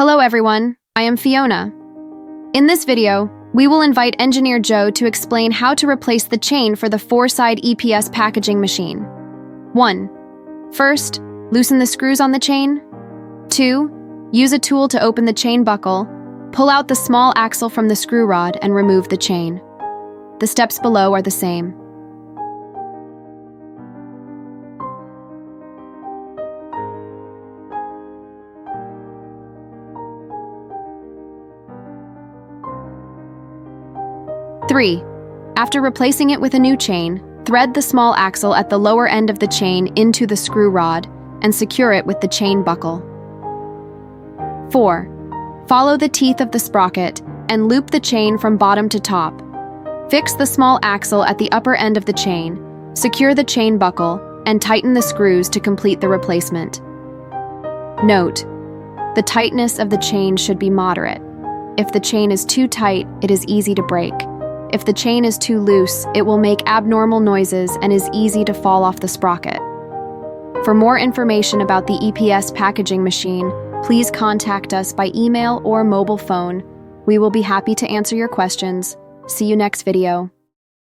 Hello everyone, I am Fiona. In this video, we will invite Engineer Zhou to explain how to replace the chain for the 4-side EPS packaging machine. 1. First, loosen the screws on the chain. 2. Use a tool to open the chain buckle. Pull out the small axle from the screw rod and remove the chain. The steps below are the same. Three. After replacing it with a new chain, thread the small axle at the lower end of the chain into the screw rod and secure it with the chain buckle. 4. Follow the teeth of the sprocket and loop the chain from bottom to top. Fix the small axle at the upper end of the chain, secure the chain buckle, and tighten the screws to complete the replacement. Note: the tightness of the chain should be moderate. If the chain is too tight, it is easy to break. If the chain is too loose, it will make abnormal noises and is easy to fall off the sprocket. For more information about the EPS packaging machine, please contact us by email or mobile phone. We will be happy to answer your questions. See you next video.